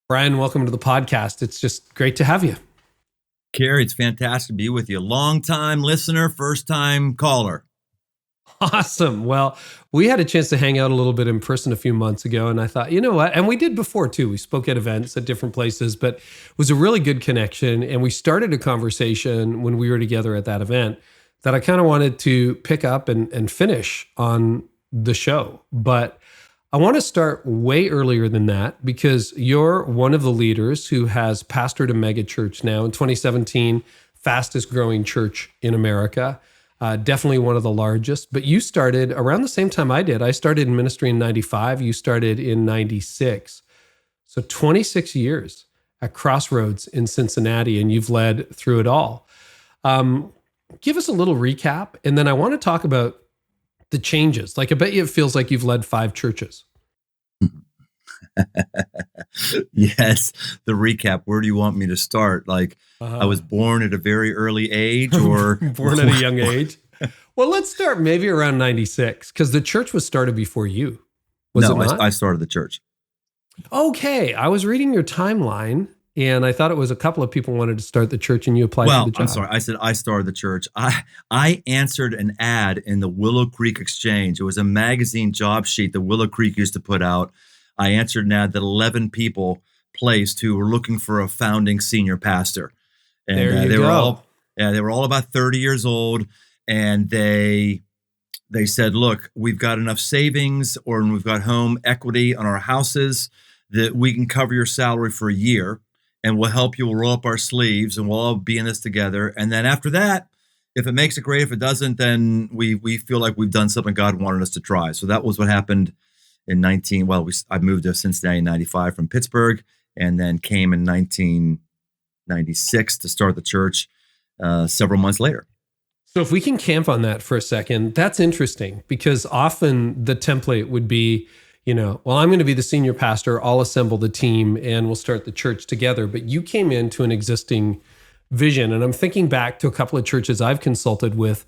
Brian, welcome to the podcast. It's just great to have you. Carey, it's fantastic to be with you. Long-time listener, first-time caller. Awesome. Well, we had a chance to hang out a little bit in person a few months ago, and I thought, you know what? And we did before too. We spoke at events at different places, but it was a really good connection. And we started a conversation when we were together at that event that I kind of wanted to pick up and finish on the show. But I want to start way earlier than that because you're one of the leaders who has pastored a mega church now in 2017, fastest growing church in America. Definitely one of the largest, but you started around the same time I did. I started in ministry in 95. You started in 96. So 26 years at Crossroads in Cincinnati, and you've led through it all. Give us a little recap, and then I want to talk about the changes. Like, I bet you it feels like you've led 5 churches. Yes, the recap. Where do you want me to start? Like, I was born at a very early age, or born at a young age? Well, let's start maybe around 96, because the church was started before you. Was it not? I started the church. Okay, I was reading your timeline, and I thought it was a couple of people wanted to start the church, and you applied for the job. I'm sorry. I said I started the church. I answered an ad in the Willow Creek Exchange. It was a magazine job sheet that Willow Creek used to put out. I answered an ad that 11 people placed who were looking for a founding senior pastor. And they were all about 30 years old. And they said, look, we've got enough savings or we've got home equity on our houses that we can cover your salary for a year, and we'll help you. We'll roll up our sleeves and we'll all be in this together. And then after that, if it makes it great, if it doesn't, then we feel like we've done something God wanted us to try. So that was what happened in I moved to Cincinnati in 95 from Pittsburgh, and then came in 1996 to start the church several months later. So if we can camp on that for a second, that's interesting, because often the template would be, well, I'm going to be the senior pastor, I'll assemble the team, and we'll start the church together. But you came into an existing vision, and I'm thinking back to a couple of churches I've consulted with.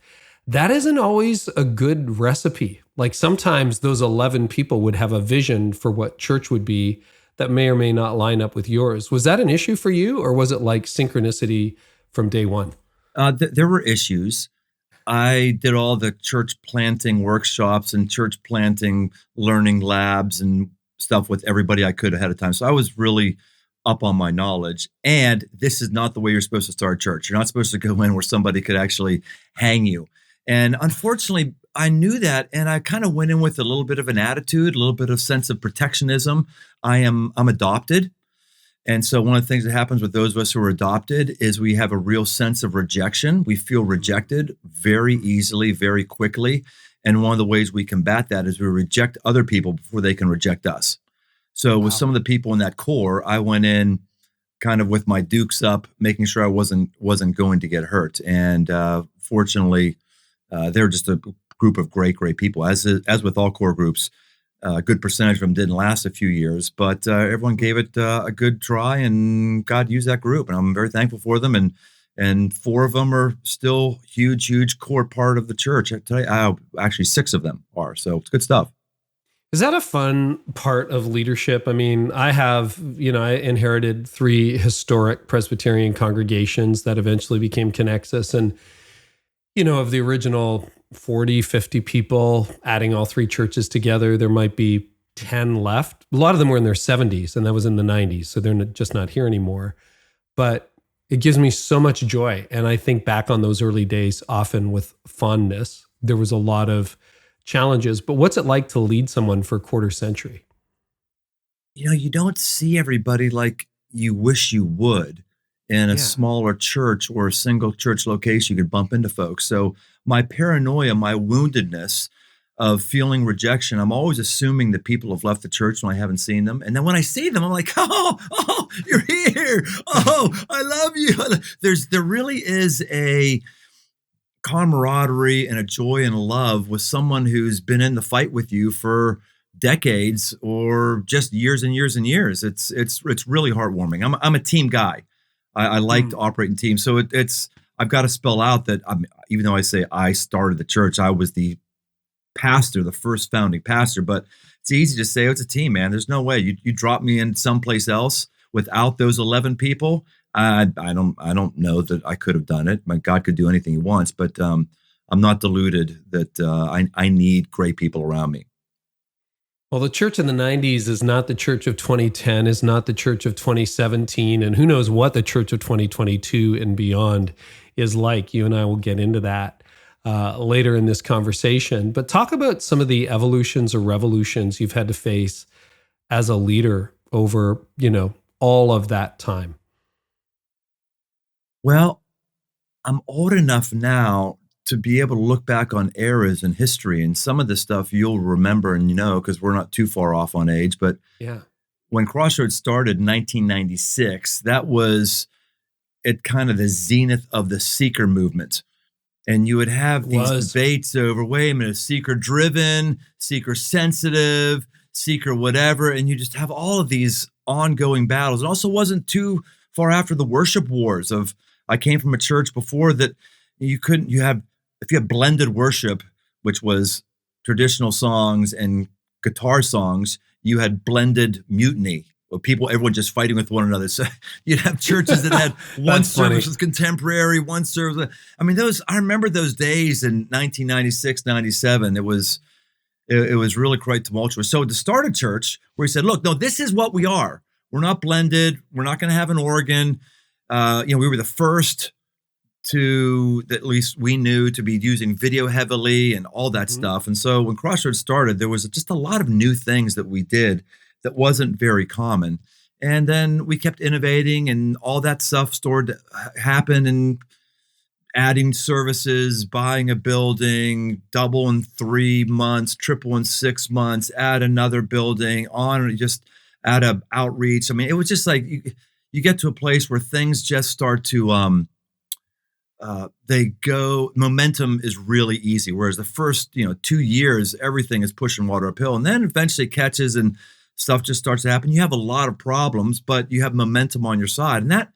That isn't always a good recipe. Like, sometimes those 11 people would have a vision for what church would be that may or may not line up with yours. Was that an issue for you, or was it like synchronicity from day one? There were issues. I did all the church planting workshops and church planting learning labs and stuff with everybody I could ahead of time. So I was really up on my knowledge. And this is not the way you're supposed to start a church. You're not supposed to go in where somebody could actually hang you. And unfortunately, I knew that, and I kind of went in with a little bit of an attitude, a little bit of sense of protectionism. I'm adopted. And so one of the things that happens with those of us who are adopted is we have a real sense of rejection. We feel rejected very easily, very quickly. And one of the ways we combat that is we reject other people before they can reject us. So with some of the people in that core, I went in kind of with my dukes up, making sure I wasn't going to get hurt. And fortunately, they're just a group of great people. As with all core groups, a good percentage of them didn't last a few years, but everyone gave it a good try, and God used that group, and I'm very thankful for them. And 4 of them are still huge core part of the church. I tell you, actually 6 of them are. So it's good stuff. Is that a fun part of leadership? I mean, I inherited 3 historic Presbyterian congregations that eventually became Connexus, and of the original 40, 50 people, adding all 3 churches together, there might be 10 left. A lot of them were in their 70s, and that was in the 90s, so they're just not here anymore. But it gives me so much joy, and I think back on those early days often with fondness. There was a lot of challenges, but what's it like to lead someone for a quarter century? You don't see everybody like you wish you would. In a smaller church or a single church location, you could bump into folks. So my paranoia, my woundedness of feeling rejection, I'm always assuming that people have left the church when I haven't seen them. And then when I see them, I'm like, oh, you're here. Oh, I love you. There really is a camaraderie and a joy and a love with someone who's been in the fight with you for decades or just years and years and years. It's really heartwarming. I'm a team guy. I like to operate in teams. So I've got to spell out that even though I say I started the church, I was the pastor, the first founding pastor, but it's easy to say, it's a team, man. There's no way you drop me in someplace else. without those 11 people, I don't know that I could have done it. My God could do anything he wants, but I'm not deluded that I need great people around me. Well, the church in the 90s is not the church of 2010, is not the church of 2017, and who knows what the church of 2022 and beyond is like. You and I will get into that later in this conversation. But talk about some of the evolutions or revolutions you've had to face as a leader over, all of that time. Well, I'm old enough now to be able to look back on eras in history, and some of the stuff you'll remember and because we're not too far off on age. But yeah, when Crossroads started in 1996, that was at kind of the zenith of the seeker movement. And you would have these debates over, wait a minute, seeker driven, seeker sensitive, seeker whatever, and you just have all of these ongoing battles. It also wasn't too far after the worship wars of, I came from a church before that if you had blended worship, which was traditional songs and guitar songs, you had blended mutiny, where everyone just fighting with one another. So you'd have churches that had one service was contemporary, one service. I remember those days in 1996, 97. It was really quite tumultuous. So to start a church where he said, look, no, this is what we are. We're not blended. We're not going to have an organ. We were the first at least we knew, to be using video heavily and all that stuff. And so when Crossroads started, there was just a lot of new things that we did that wasn't very common. And then we kept innovating, and all that stuff happened, and adding services, buying a building, double in 3 months, triple in 6 months, add another building, just add a outreach. It was just like you get to a place where things just start to momentum is really easy. Whereas the first, 2 years, everything is pushing water uphill, and then eventually catches and stuff just starts to happen. You have a lot of problems, but you have momentum on your side. And that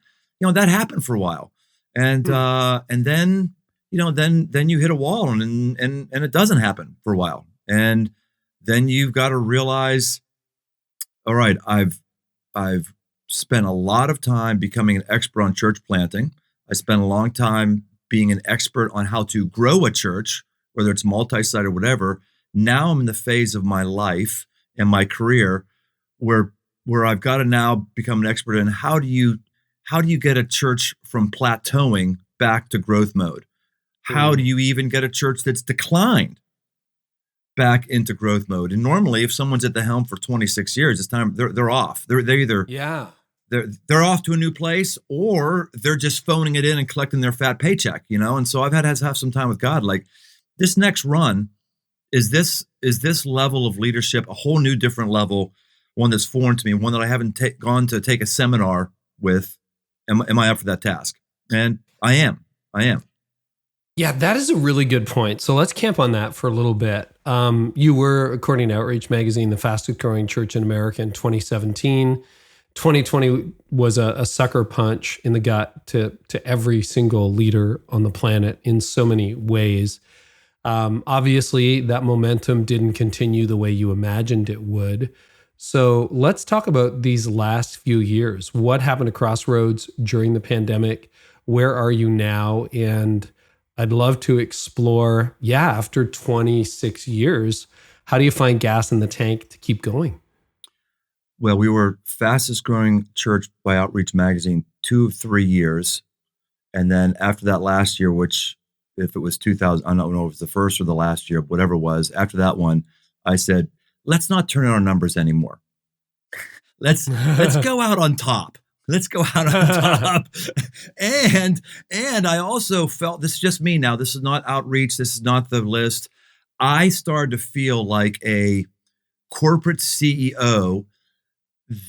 happened for a while. And then you hit a wall and it doesn't happen for a while. And then you've got to realize, all right, I've spent a lot of time becoming an expert on church planting. I spent a long time being an expert on how to grow a church, whether it's multi-site or whatever. Now I'm in the phase of my life and my career where I've got to now become an expert in how do you get a church from plateauing back to growth mode? How do you even get a church that's declined back into growth mode? And normally, if someone's at the helm for 26 years, it's time they're off. They're either they're off to a new place, or they're just phoning it in and collecting their fat paycheck, And so I've had to have some time with God. Like, this next run, is this level of leadership a whole new different level, one that's foreign to me, one that I haven't gone to take a seminar with? Am I up for that task? And I am. Yeah, that is a really good point. So let's camp on that for a little bit. You were, according to Outreach Magazine, the fastest growing church in America in 2017. 2020 was a sucker punch in the gut to every single leader on the planet in so many ways. Obviously, that momentum didn't continue the way you imagined it would. So let's talk about these last few years. What happened to Crossroads during the pandemic? Where are you now? And I'd love to explore, after 26 years, how do you find gas in the tank to keep going? Well, we were fastest growing church by Outreach Magazine 2 of 3 years. And then after that last year, which if it was 2000, I don't know if it was the first or the last year, whatever it was, after that one, I said, let's not turn in our numbers anymore. Let's go out on top. Let's go out on top. And I also felt, this is just me now, this is not Outreach, this is not the list. I started to feel like a corporate CEO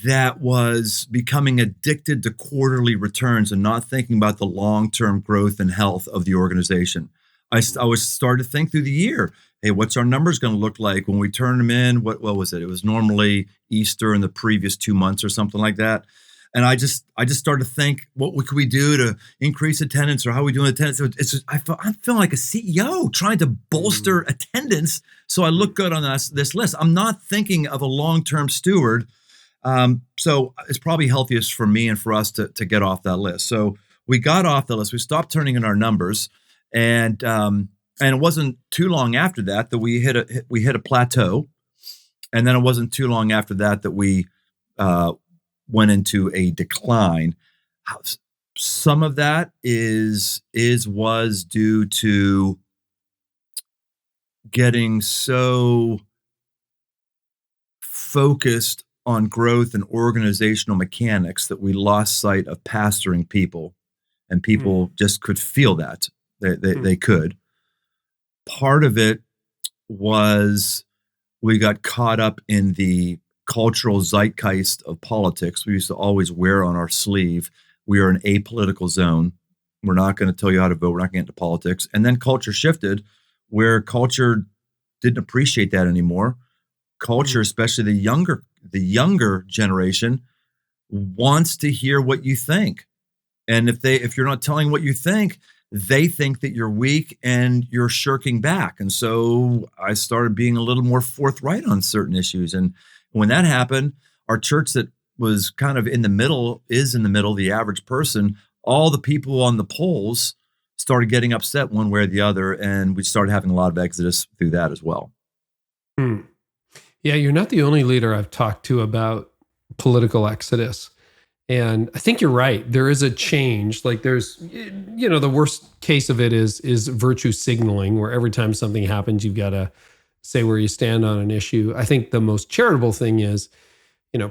that was becoming addicted to quarterly returns and not thinking about the long-term growth and health of the organization. I was starting to think through the year, hey, what's our numbers going to look like when we turn them in? What was it? It was normally Easter in the previous 2 months or something like that. And I just started to think, what could we do to increase attendance, or how are we doing attendance? I'm feeling like a CEO trying to bolster attendance so I look good on this list. I'm not thinking of a long-term steward. So it's probably healthiest for me and for us to get off that list. So we got off the list. We stopped turning in our numbers, and it wasn't too long after that we hit a plateau, and then it wasn't too long after that we went into a decline. Some of that was due to getting so focused on growth and organizational mechanics that we lost sight of pastoring people, and people just could feel that they could. Part of it was we got caught up in the cultural zeitgeist of politics. We used to always wear on our sleeve, we are an apolitical zone. We're not going to tell you how to vote. We're not going to get into politics. And then culture shifted, where culture didn't appreciate that anymore. Culture, especially the younger generation, wants to hear what you think. And if you're not telling what you think, they think that you're weak and you're shirking back. And so I started being a little more forthright on certain issues. And when that happened, our church that was kind of in the middle, the average person, all the people on the polls started getting upset one way or the other. And we started having a lot of exodus through that as well. Yeah, you're not the only leader I've talked to about political exodus. And I think you're right. There is a change. Like there's, the worst case of it is virtue signaling, where every time something happens, you've got to say where you stand on an issue. I think the most charitable thing is,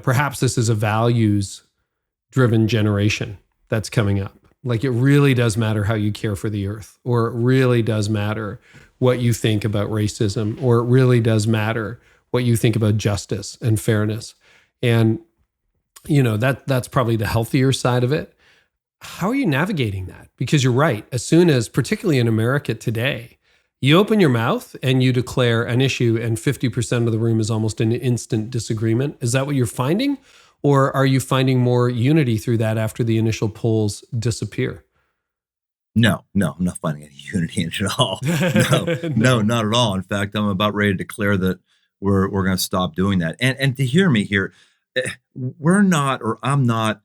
perhaps this is a values-driven generation that's coming up. Like it really does matter how you care for the earth, or it really does matter what you think about racism, or it really does matter what you think about justice and fairness. And, that's probably the healthier side of it. How are you navigating that? Because you're right. As soon as, particularly in America today, you open your mouth and you declare an issue and 50% of the room is almost an instant disagreement. Is that what you're finding? Or are you finding more unity through that after the initial polls disappear? No, I'm not finding any unity in it at all. No, not at all. In fact, I'm about ready to declare that we're going to stop doing that. And to hear me here, I'm not,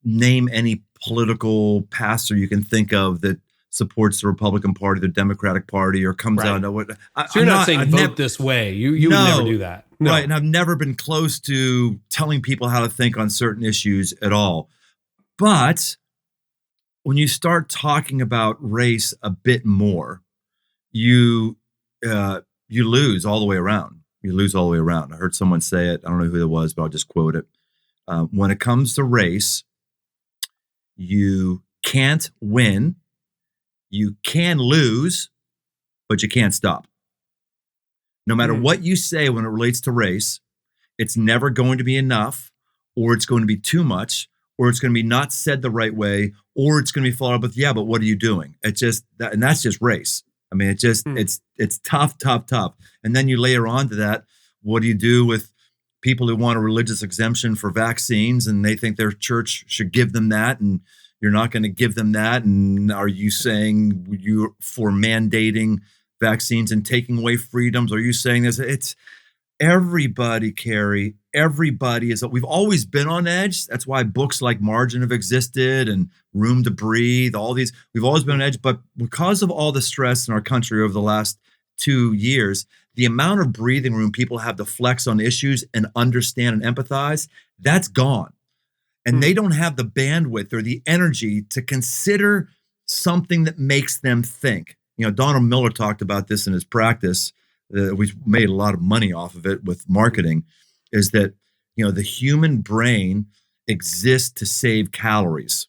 name any political pastor you can think of that supports the Republican Party, the Democratic Party, or comes out of what. So you're not saying vote this way. You would never do that. No. Right. And I've never been close to telling people how to think on certain issues at all. But when you start talking about race a bit more, you lose all the way around. You lose all the way around. I heard someone say it. I don't know who it was, but I'll just quote it. When it comes to race, you can't win. You can lose, but you can't stop. No matter what you say when it relates to race, it's never going to be enough, or it's going to be too much, or it's going to be not said the right way, or it's going to be followed up with, yeah, but what are you doing? It's just that, and that's just race. I mean, it's tough. And then you layer on to that, what do you do with people who want a religious exemption for vaccines and they think their church should give them that, and you're not going to give them that? And are you saying you're for mandating vaccines and taking away freedoms? Are you saying this? It's everybody, Carey. Everybody we've always been on edge. That's why books like Margin have existed and Room to Breathe, all these, we've always been on edge. But because of all the stress in our country over the last 2 years, the amount of breathing room people have to flex on issues and understand and empathize, that's gone. And they don't have the bandwidth or the energy to consider something that makes them think. Donald Miller talked about this in his practice. We've made a lot of money off of it with marketing, is that, the human brain exists to save calories.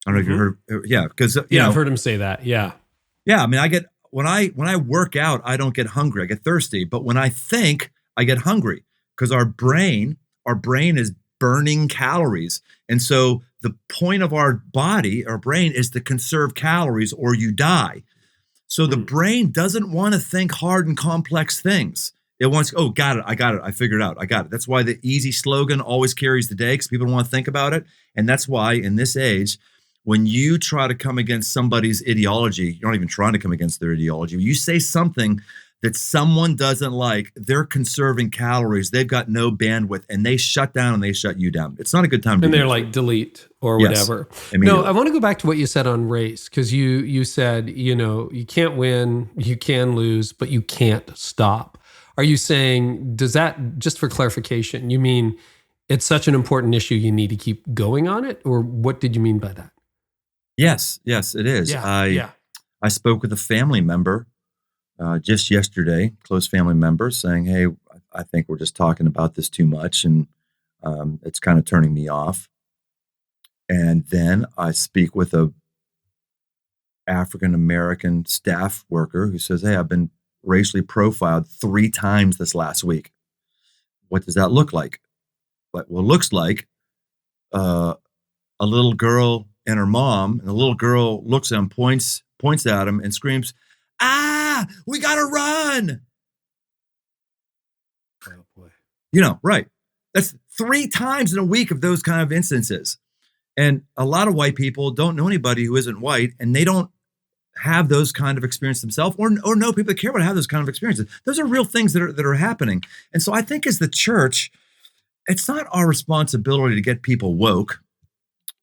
I don't know if you heard. Yeah. Because, I've heard him say that. Yeah. Yeah. I mean, when I work out, I don't get hungry. I get thirsty. But when I think, I get hungry, because our brain is burning calories. And so the point of our brain is to conserve calories or you die. So the brain doesn't want to think hard and complex things. It wants, got it. I figured it out. I got it. That's why the easy slogan always carries the day, because people don't want to think about it. And that's why in this age, when you try to come against somebody's ideology, you're not even trying to come against their ideology. You say something that someone doesn't like, they're conserving calories. They've got no bandwidth, and they shut down and they shut you down. It's not a good time to And do they're this. like delete or Yes, whatever. immediately. No, I want to go back to what you said on race, because you said, you can't win, you can lose, but you can't stop. Are you saying, does that, just for clarification, you mean it's such an important issue you need to keep going on it? Or what did you mean by that? Yes, it is. Yeah. I spoke with a family member just yesterday, close family member, saying, hey, I think we're just talking about this too much, and it's kind of turning me off. And then I speak with a African-American staff worker who says, hey, I've been racially profiled 3 times this last week. What does that look like? Well, it looks like a little girl and her mom, and the little girl looks at him, points at him, and screams, "Ah, we gotta run!" Oh boy. Right? That's 3 times in a week of those kind of instances. And a lot of white people don't know anybody who isn't white, and they don't have those kind of experiences themselves, or know people that care about have those kind of experiences. Those are real things that are happening. And so I think as the church, it's not our responsibility to get people woke.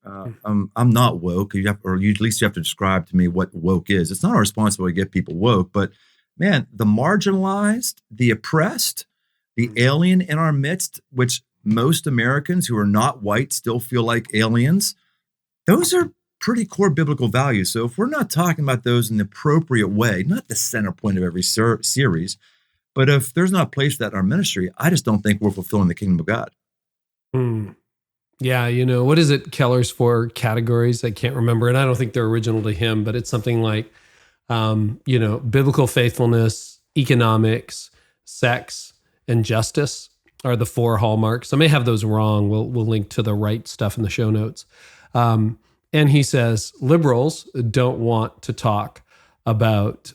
I'm not woke. Or at least you have to describe to me what woke is. It's not our responsibility to get people woke, but man, the marginalized, the oppressed, the alien in our midst, which most Americans who are not white still feel like aliens, those are pretty core biblical values. So if we're not talking about those in the appropriate way, not the center point of every series, but if there's not a place for that in our ministry, I just don't think we're fulfilling the kingdom of God. Yeah, what is it, Keller's 4 categories? I can't remember, and I don't think they're original to him, but it's something like, biblical faithfulness, economics, sex, and justice are the 4 hallmarks. I may have those wrong. We'll link to the right stuff in the show notes. And he says liberals don't want to talk about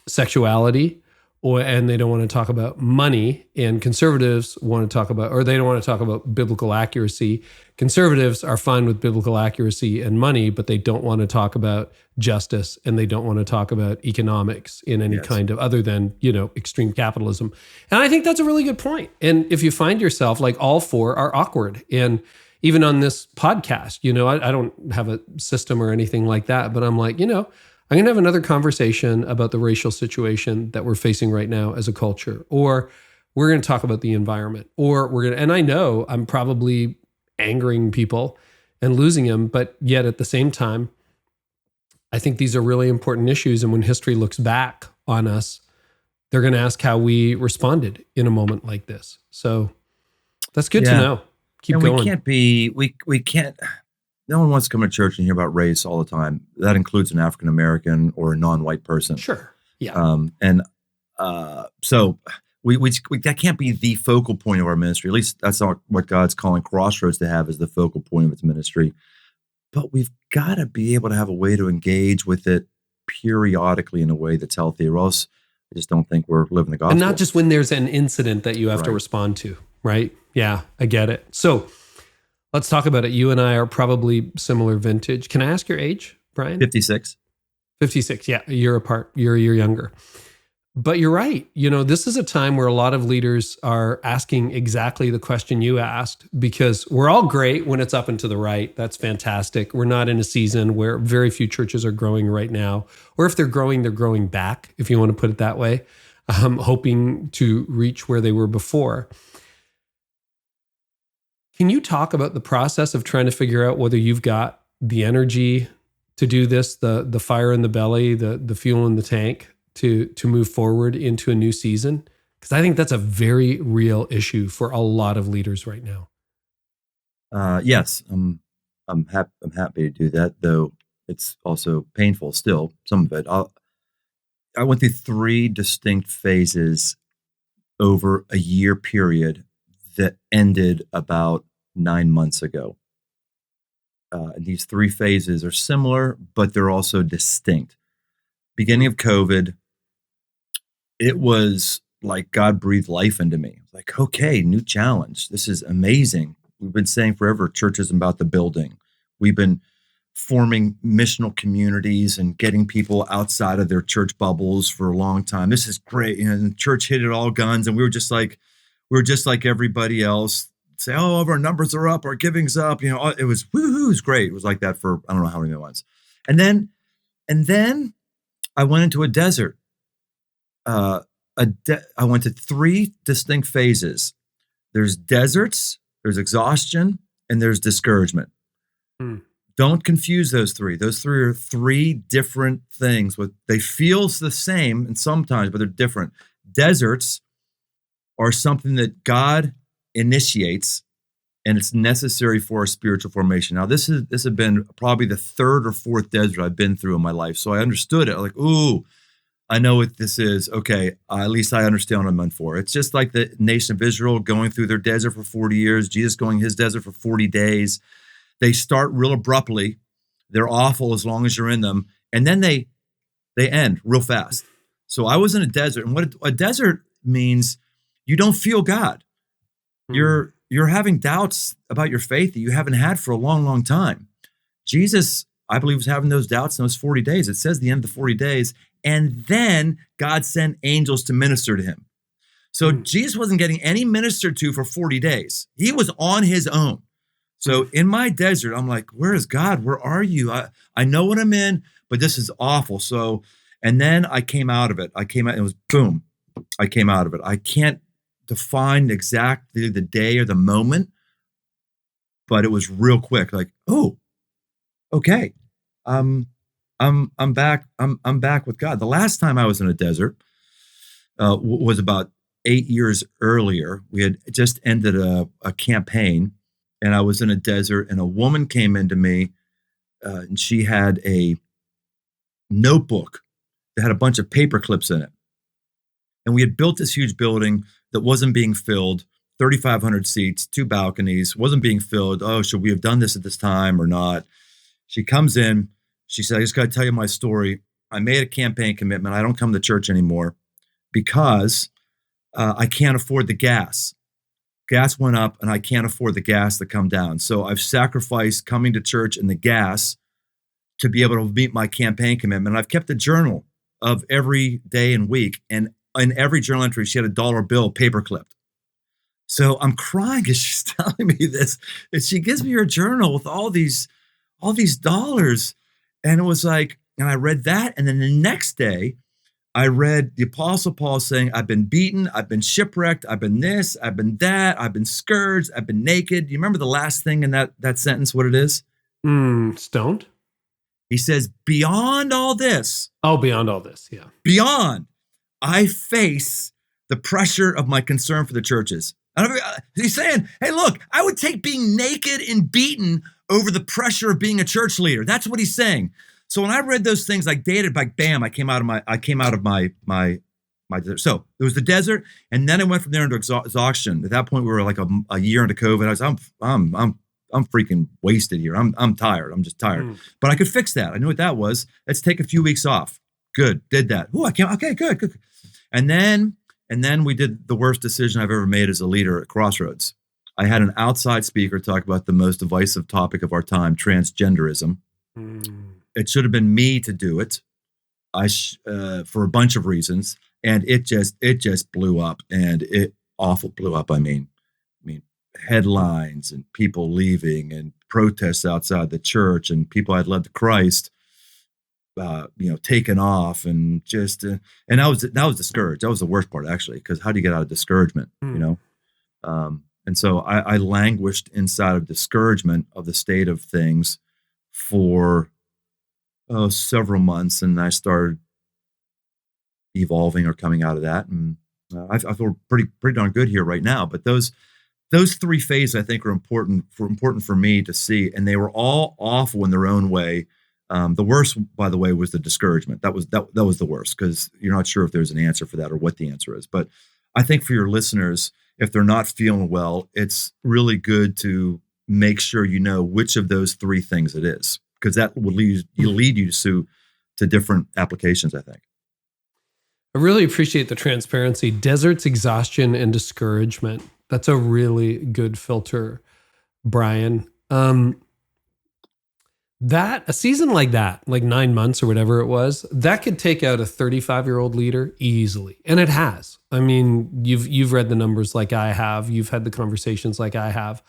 sexuality, and they don't want to talk about money, and conservatives want to talk about, or they don't want to talk about biblical accuracy. Conservatives are fine with biblical accuracy and money, but they don't want to talk about justice, and they don't want to talk about economics in any kind of, other than, extreme capitalism. And I think that's a really good point. And if you find yourself like all 4 are awkward, and even on this podcast, I don't have a system or anything like that, but I'm like, I'm going to have another conversation about the racial situation that we're facing right now as a culture, or we're going to talk about the environment, or and I know I'm probably angering people and losing them, but yet at the same time, I think these are really important issues. And when history looks back on us, they're going to ask how we responded in a moment like this. So that's good to know. Keep going. We can't. No one wants to come to church and hear about race all the time. That includes an African-American or a non-white person. Sure. Yeah. So we that can't be the focal point of our ministry. At least that's not what God's calling Crossroads to have as the focal point of its ministry. But we've got to be able to have a way to engage with it periodically in a way that's healthy, or else I just don't think we're living the gospel. And not just when there's an incident that you have to respond to, right? Yeah, I get it. So let's talk about it. You and I are probably similar vintage. Can I ask your age, Brian? 56. 56, yeah. A year apart. You're a year younger. But you're right. This is a time where a lot of leaders are asking exactly the question you asked, because we're all great when it's up and to the right. That's fantastic. We're not in a season where very few churches are growing right now. Or if they're growing back, if you want to put it that way, hoping to reach where they were before. Can you talk about the process of trying to figure out whether you've got the energy to do this, the fire in the belly, the fuel in the tank to move forward into a new season? Because I think that's a very real issue for a lot of leaders right now. Yes, I'm happy to do that, though it's also painful still, some of it. I went through 3 distinct phases over a year period that ended about 9 months ago. And these 3 phases are similar, but they're also distinct. Beginning of COVID, it was like God breathed life into me. Like, okay, new challenge. This is amazing. We've been saying forever, church isn't about the building. We've been forming missional communities and getting people outside of their church bubbles for a long time. This is great. And the church hit it all guns, and we were just like everybody else. Say, oh, our numbers are up, our giving's up. It was woohoo, it was great. It was like that for I don't know how many months. And then I went into a desert. I went to 3 distinct phases. There's deserts, there's exhaustion, and there's discouragement. Don't confuse those 3. Those 3 are 3 different things. They feel the same, and sometimes, but they're different. Deserts are something that God initiates, and it's necessary for our spiritual formation. Now, this has been probably the 3rd or 4th desert I've been through in my life, so I understood it. Like, ooh, I know what this is. Okay, at least I understand what I'm in for. It's just like the nation of Israel going through their desert for 40 years, Jesus going his desert for 40 days. They start real abruptly. They're awful as long as you're in them, and then they end real fast. So I was in a desert, and what a desert means, you don't feel God. You're having doubts about your faith that you haven't had for a long, long time. Jesus, I believe, was having those doubts in those 40 days. It says the end of the 40 days, and then God sent angels to minister to him. So Jesus wasn't getting any ministered to for 40 days. He was on his own. So in my desert, I'm like, where is God? Where are you? I know what I'm in, but this is awful. So, and then I came out of it. It was boom. I came out of it. I can't define exactly the day or the moment, but it was real quick. Like, oh, okay. I'm back. I'm back with God. The last time I was in a desert was about 8 years earlier. We had just ended a campaign, and I was in a desert, and a woman came into me, and she had a notebook that had a bunch of paper clips in it. And we had built this huge building that wasn't being filled, 3,500 seats, 2 balconies, wasn't being filled. Oh, should we have done this at this time or not? She comes in. She said, I just got to tell you my story. I made a campaign commitment. I don't come to church anymore because I can't afford the gas. Gas went up, and I can't afford the gas to come down. So I've sacrificed coming to church and the gas to be able to meet my campaign commitment. I've kept a journal of every day and week, and in every journal entry, she had a $1 bill paper clipped. So I'm crying as she's telling me this, and she gives me her journal with all these dollars. And it was like, and I read that. And then the next day I read the Apostle Paul saying, I've been beaten, I've been shipwrecked, I've been this, I've been that, I've been scourged, I've been naked. Do you remember the last thing in that sentence, what it is? Stoned? He says, beyond all this. Oh, beyond all this, yeah. Beyond, I face the pressure of my concern for the churches. He's saying, hey, look, I would take being naked and beaten over the pressure of being a church leader. That's what he's saying. So when I read those things, like dated, like bam, I came out of my desert. So it was the desert, and then I went from there into exhaustion. At that point, we were like a year into COVID. I was, I'm freaking wasted here. I'm tired. I'm just tired. But I could fix that. I knew what that was. Let's take a few weeks off. Good. Did that. Oh, I can't. Okay, good. And then we did the worst decision I've ever made as a leader at Crossroads. I had an outside speaker talk about the most divisive topic of our time, transgenderism. It should have been me to do it. For a bunch of reasons, and it just blew up, and it awful blew up. I mean, headlines and people leaving and protests outside the church and people I'd led to Christ, taken off, and just and that was discouraged. That was the worst part, actually, because how do you get out of discouragement? And so I languished inside of discouragement of the state of things for several months, and I started evolving or coming out of that, and I feel pretty darn good here right now. But those 3 phases, I think, are important for me to see, and they were all awful in their own way. The worst, by the way, was the discouragement. That was the worst, because you're not sure if there's an answer for that or what the answer is. But I think for your listeners, if they're not feeling well, it's really good to make sure you know which of those 3 things it is, because that will lead you to different applications, I think. I really appreciate the transparency. Deserts, exhaustion, and discouragement. That's a really good filter, Brian. a season like that, like 9 months or whatever it was, that could take out a 35-year-old leader easily. And it has. I mean, you've read the numbers like I have. You've had the conversations like I have.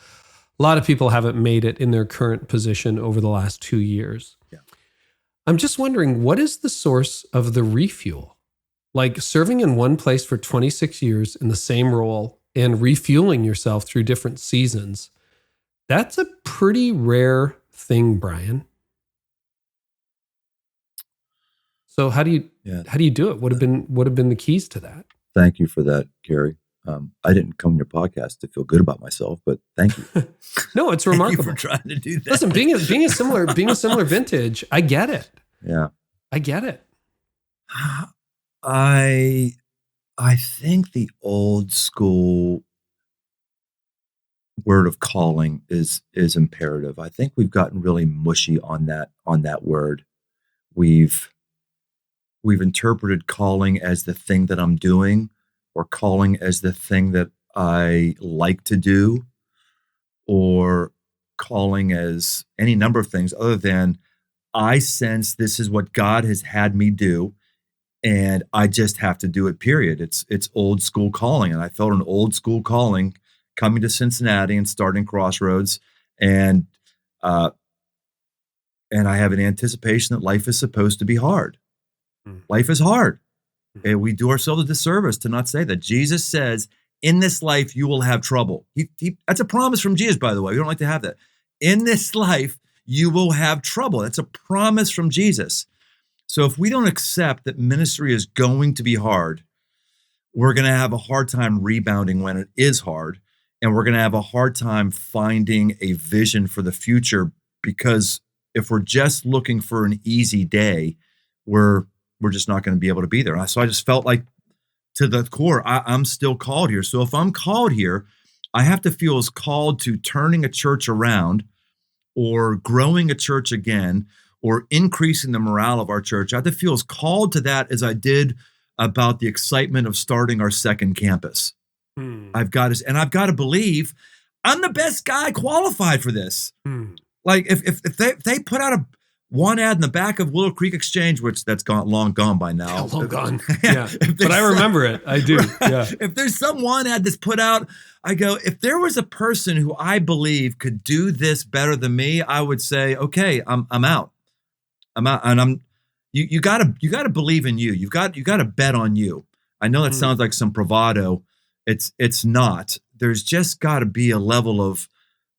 A lot of people haven't made it in their current position over the last 2 years. Yeah. I'm just wondering, what is the source of the refuel? Like serving in one place for 26 years in the same role and refueling yourself through different seasons. That's a pretty rare thing, Brian. So how do you do it? What have been the keys to that? Thank you for that, Carey. I didn't come to your podcast to feel good about myself, but thank you. No, it's remarkable. Thank you for trying to do that. Listen, being a similar vintage, I get it. Yeah, I get it. I think the old school word of calling is imperative. I think we've gotten really mushy on that word. We've interpreted calling as the thing that I'm doing, or calling as the thing that I like to do, or calling as any number of things other than I sense this is what God has had me do, and I just have to do it, period. It's old school calling. And I felt an old school calling coming to Cincinnati and starting Crossroads. And I have an anticipation that life is supposed to be hard. Life is hard. And we do ourselves a disservice to not say that. Jesus says, in this life, you will have trouble. That's a promise from Jesus, by the way. We don't like to have that. In this life, you will have trouble. That's a promise from Jesus. So if we don't accept that ministry is going to be hard, we're going to have a hard time rebounding when it is hard. And we're going to have a hard time finding a vision for the future, because if we're just looking for an easy day, we're just not going to be able to be there. So I just felt like, to the core, I'm still called here. So if I'm called here, I have to feel as called to turning a church around, or growing a church again, or increasing the morale of our church. I have to feel as called to that as I did about the excitement of starting our second campus. I've got to believe I'm the best guy qualified for this. Like if they put out one ad in the back of Willow Creek Exchange, which that's long gone by now. Long gone. Yeah. But I remember it. I do. Yeah. If there's some one ad that's put out, I go, if there was a person who I believe could do this better than me, I would say, okay, I'm out. I'm out. And you gotta believe in you. You gotta bet on you. I know that sounds like some bravado. It's not. There's just got to be a level of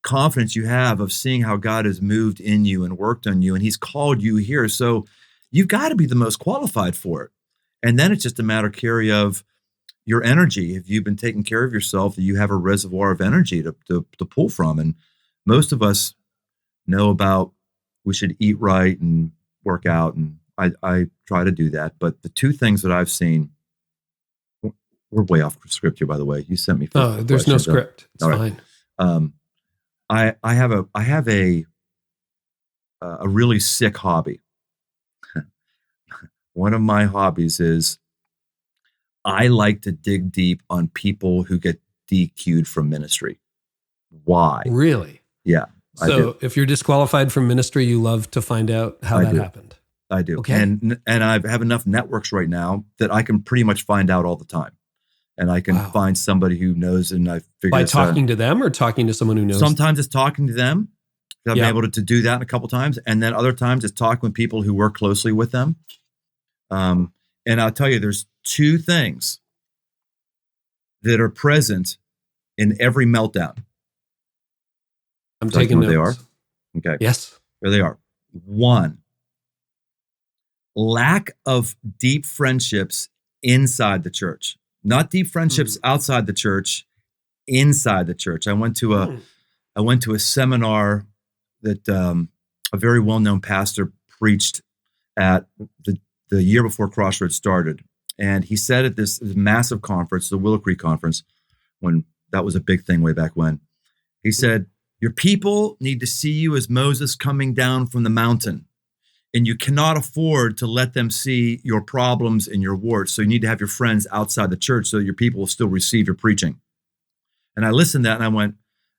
confidence you have of seeing how God has moved in you and worked on you, and he's called you here. So you've got to be the most qualified for it. And then it's just a matter, Carey, of your energy. If you've been taking care of yourself, that you have a reservoir of energy to pull from. And most of us know about we should eat right and work out, and I try to do that. But the two things that I've seen, we're way off script here, by the way. You sent me. Oh, there's no script. It's fine. I have a really sick hobby. One of my hobbies is I like to dig deep on people who get DQ'd from ministry. Why? Really? Yeah. So if you're disqualified from ministry, you love to find out how that happened. I do. Okay. And I have enough networks right now that I can pretty much find out all the time. And I can find somebody who knows, and I figure by talking to them or talking to someone who knows. Sometimes it's talking to them. I've been able to do that a couple times, and then other times it's talking with people who work closely with them. And I'll tell you, there's two things that are present in every meltdown. I'm taking notes. They are. Okay. Yes. There they are. One, lack of deep friendships inside the church. Not deep friendships outside the church, inside the church. I went to a seminar that a very well-known pastor preached at the year before Crossroads started. And he said at this massive conference, the Willow Creek Conference, when that was a big thing way back when, he said, your people need to see you as Moses coming down from the mountain. And you cannot afford to let them see your problems and your warts. So you need to have your friends outside the church so your people will still receive your preaching. And I listened to that and I went,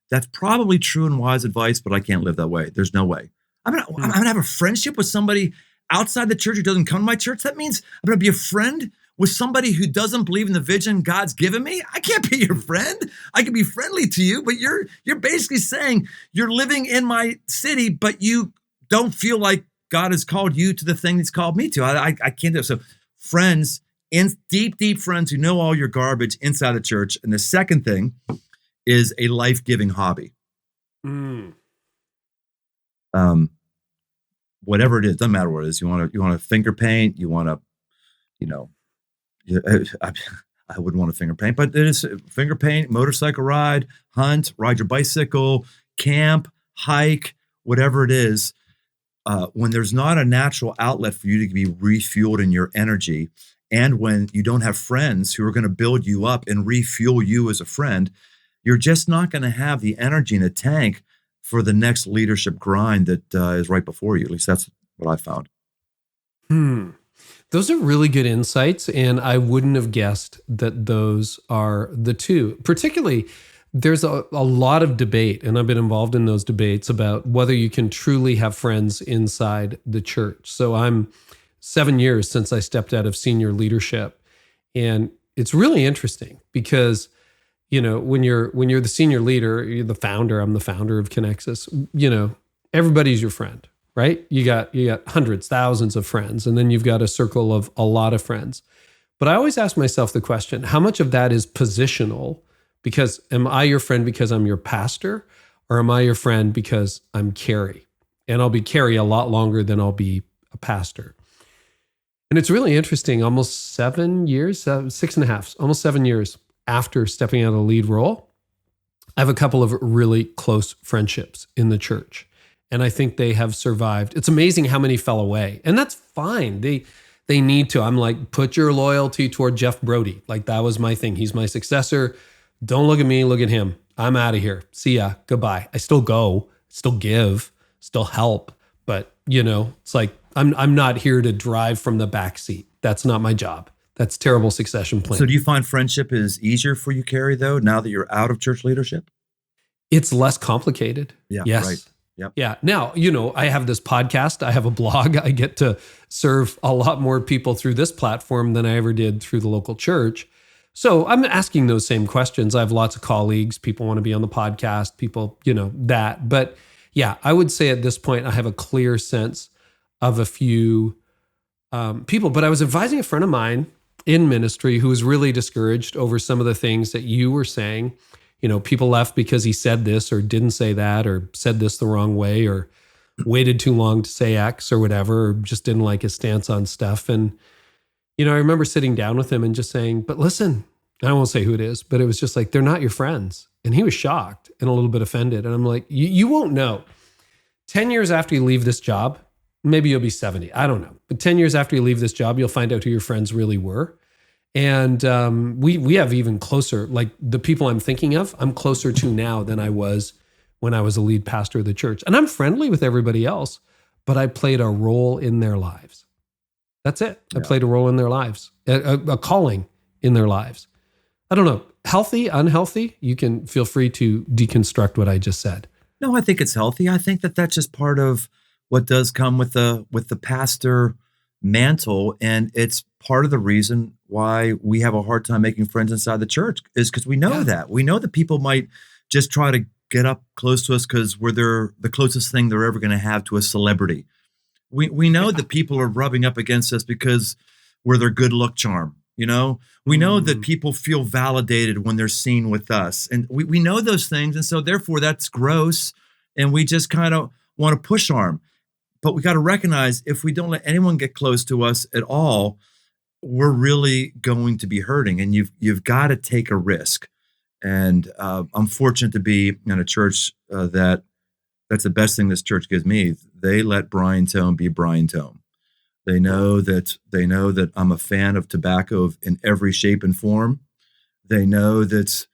that's probably true and wise advice, but I can't live that way. There's no way. I'm gonna have a friendship with somebody outside the church who doesn't come to my church. That means I'm gonna be a friend with somebody who doesn't believe in the vision God's given me. I can't be your friend. I can be friendly to you, but you're basically saying you're living in my city, but you don't feel like God has called you to the thing He's called me to. I can't do it. So friends, deep friends who know all your garbage inside the church. And the second thing is a life-giving hobby. Whatever it is, doesn't matter what it is. You want to finger paint. You want to, I wouldn't want to finger paint, but it is finger paint, motorcycle ride, hunt, ride your bicycle, camp, hike, whatever it is. When there's not a natural outlet for you to be refueled in your energy, and when you don't have friends who are going to build you up and refuel you as a friend, you're just not going to have the energy in the tank for the next leadership grind that is right before you. At least that's what I found. Those are really good insights, and I wouldn't have guessed that those are the two. Particularly, there's a lot of debate, and I've been involved in those debates about whether you can truly have friends inside the church. So I'm 7 years since I stepped out of senior leadership, and it's really interesting because when you're the senior leader, you're the founder. I'm the founder of Connexus. Everybody's your friend, right? You got hundreds, thousands of friends, and then you've got a circle of a lot of friends. But I always ask myself the question: how much of that is positional? Because am I your friend because I'm your pastor, or am I your friend because I'm Carey? And I'll be Carey a lot longer than I'll be a pastor. And it's really interesting. Almost 7 years, 6.5, almost 7 years after stepping out of the lead role, I have a couple of really close friendships in the church. And I think they have survived. It's amazing how many fell away. And that's fine. They need to. I'm like, put your loyalty toward Jeff Brody. Like, that was my thing. He's my successor. Don't look at me, look at him. I'm out of here. See ya. Goodbye. I still go, still give, still help. But, it's like, I'm not here to drive from the back seat. That's not my job. That's terrible succession planning. So do you find friendship is easier for you, Carey, though, now that you're out of church leadership? It's less complicated. Yeah, yes. Right. Yep. Yeah. Now, I have this podcast. I have a blog. I get to serve a lot more people through this platform than I ever did through the local church. So I'm asking those same questions. I have lots of colleagues. People want to be on the podcast. People, that. But yeah, I would say at this point, I have a clear sense of a few people. But I was advising a friend of mine in ministry who was really discouraged over some of the things that you were saying. People left because he said this or didn't say that or said this the wrong way or waited too long to say X or whatever, or just didn't like his stance on stuff. And, I remember sitting down with him and just saying, but listen, I won't say who it is, but it was just like, they're not your friends. And he was shocked and a little bit offended. And I'm like, you won't know. 10 years after you leave this job, maybe you'll be 70. I don't know. But 10 years after you leave this job, you'll find out who your friends really were. And we have even closer, like the people I'm thinking of, I'm closer to now than I was when I was a lead pastor of the church. And I'm friendly with everybody else, but I played a role in their lives. That's it. I played a role in their lives, a calling in their lives. I don't know, healthy, unhealthy, you can feel free to deconstruct what I just said. No, I think it's healthy. I think that that's just part of what does come with the pastor mantle. And it's part of the reason why we have a hard time making friends inside the church is because we know that. We know that people might just try to get up close to us because we're the closest thing they're ever going to have to a celebrity. We know that people are rubbing up against us because we're their good look charm. We know that people feel validated when they're seen with us. And we know those things. And so therefore that's gross. And we just kind of want to push arm. But we got to recognize if we don't let anyone get close to us at all, we're really going to be hurting. And you've got to take a risk. And I'm fortunate to be in a church that's the best thing this church gives me. They let Brian Tome be Brian Tome. They know that I'm a fan of tobacco in every shape and form. They know that,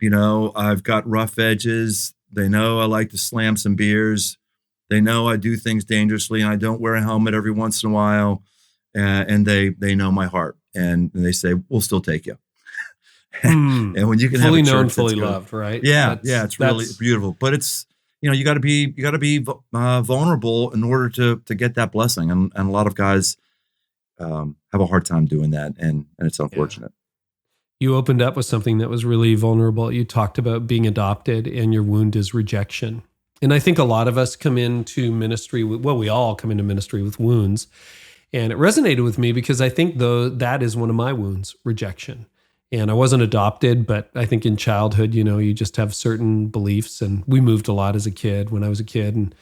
I've got rough edges. They know I like to slam some beers. They know I do things dangerously and I don't wear a helmet every once in a while. And they know my heart and they say, we'll still take you. And when you can fully have a known, church fully loved, right? Yeah. It's really beautiful, but it's you got to be vulnerable in order to get that blessing. And a lot of guys have a hard time doing that, and it's unfortunate. You opened up with something that was really vulnerable. You talked about being adopted, and your wound is rejection. And I think a lot of us come into ministry we all come into ministry with wounds. And it resonated with me because I think that is one of my wounds, rejection. And I wasn't adopted, but I think in childhood, you just have certain beliefs. And we moved a lot as a kid when I was a kid. And,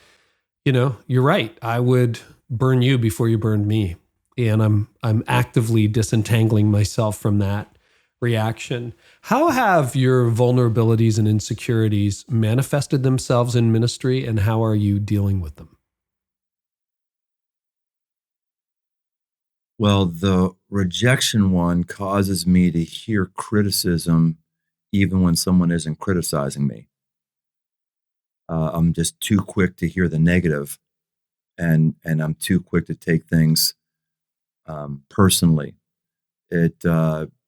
you're right. I would burn you before you burned me. And I'm actively disentangling myself from that reaction. How have your vulnerabilities and insecurities manifested themselves in ministry, and how are you dealing with them? Well, the rejection one causes me to hear criticism even when someone isn't criticizing me. I'm just too quick to hear the negative, and I'm too quick to take things personally.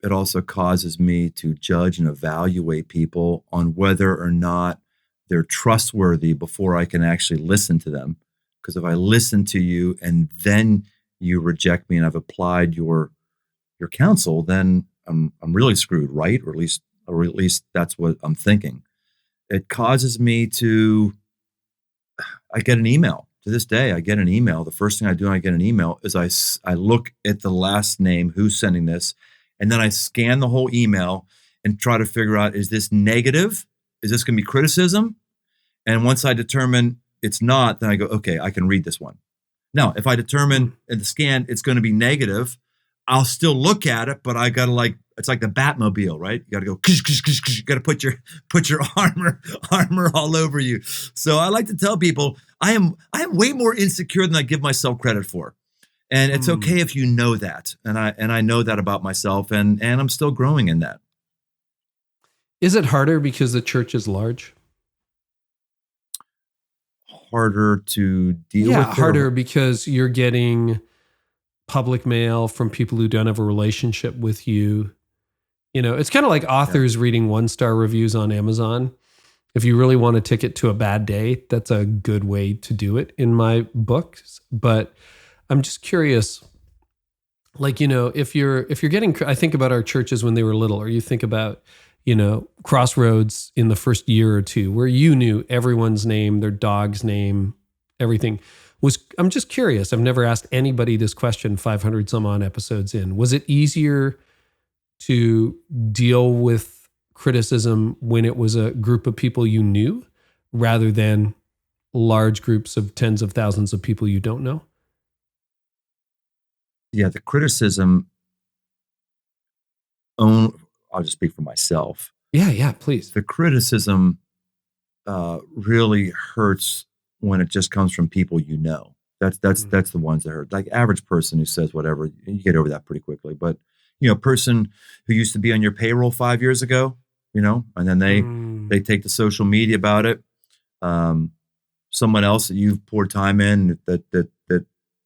It also causes me to judge and evaluate people on whether or not they're trustworthy before I can actually listen to them. Because if I listen to you and then you reject me and I've applied your counsel, then I'm really screwed, right? Or at least that's what I'm thinking. It causes me I get an email. To this day, I get an email. The first thing I do when I get an email is I look at the last name, who's sending this, and then I scan the whole email and try to figure out, is this negative? Is this going to be criticism? And once I determine it's not, then I go, okay, I can read this one. Now, if I determine in the scan it's going to be negative, I'll still look at it, but I got to it's like the Batmobile, right? You got to go, you got to put your armor all over you. So I like to tell people I am way more insecure than I give myself credit for. And it's okay if you know that. And I know that about myself, and I'm still growing in that. Is it harder because the church is large? Harder to deal with? Yeah, harder because you're getting public mail from people who don't have a relationship with you. It's kind of like authors reading 1-star reviews on Amazon. If you really want a ticket to a bad day, that's a good way to do it in my books. But I'm just curious, if you're getting, I think about our churches when they were little, or you think about, Crossroads in the first year or two, where you knew everyone's name, their dog's name, everything. I'm just curious. I've never asked anybody this question 500 some odd episodes in. Was it easier to deal with criticism when it was a group of people you knew rather than large groups of tens of thousands of people you don't know? Yeah, the criticism, I'll just speak for myself. Yeah, please. The criticism really hurts when it just comes from people you know. That's the ones that hurt. Like average person who says whatever, you get over that pretty quickly. But person who used to be on your payroll 5 years ago, and then they take to social media about it. Someone else that you've poured time in that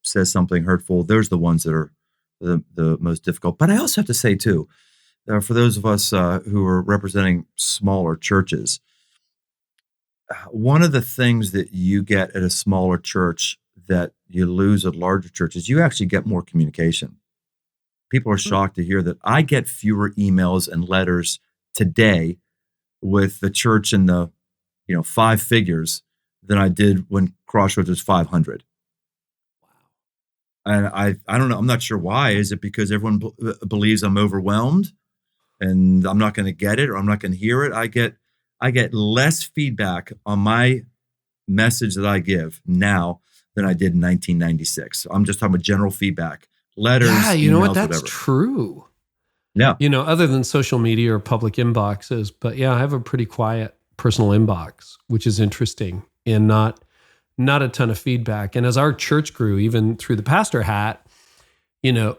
says something hurtful. Those are the ones that are the most difficult. But I also have to say too, for those of us who are representing smaller churches, one of the things that you get at a smaller church that you lose at larger churches, you actually get more communication. People are shocked to hear that I get fewer emails and letters today with the church in the 5 figures than I did when Crossroads was 500. And I don't know. I'm not sure why. Is it because everyone believes I'm overwhelmed and I'm not going to get it, or I'm not going to hear it? I get less feedback on my message that I give now than I did in 1996. I'm just talking about general feedback, letters. Yeah, you emails, know what? That's whatever. true. Yeah. Other than social media or public inboxes, but yeah, I have a pretty quiet personal inbox, which is interesting, and not a ton of feedback. And as our church grew, even through the pastor hat,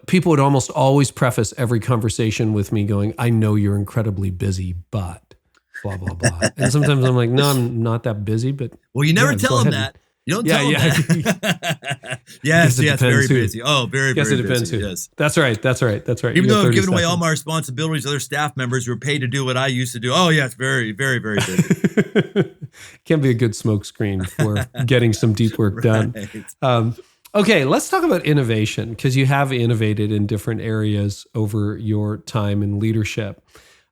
people would almost always preface every conversation with me going, I know you're incredibly busy, but blah, blah, blah. And sometimes I'm like, no, I'm not that busy, but well, you never tell them that. You don't Yeah, tell yeah. them that. Yes, very busy. Oh, very, Guess very it depends busy. who. Yes. That's right. Even You got though I've 30 given away all seconds. my responsibilities to other staff members who are paid to do what I used to do. Oh, yes, very, very, very busy. Can be a good smokescreen for getting some deep work done. Right. Okay, let's talk about innovation, because you have innovated in different areas over your time in leadership.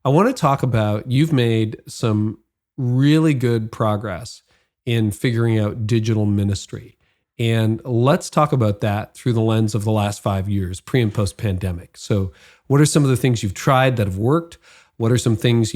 I want to talk about, you've made some really good progress in figuring out digital ministry. And let's talk about that through the lens of the last 5 years, pre and post pandemic. So what are some of the things you've tried that have worked? What are some things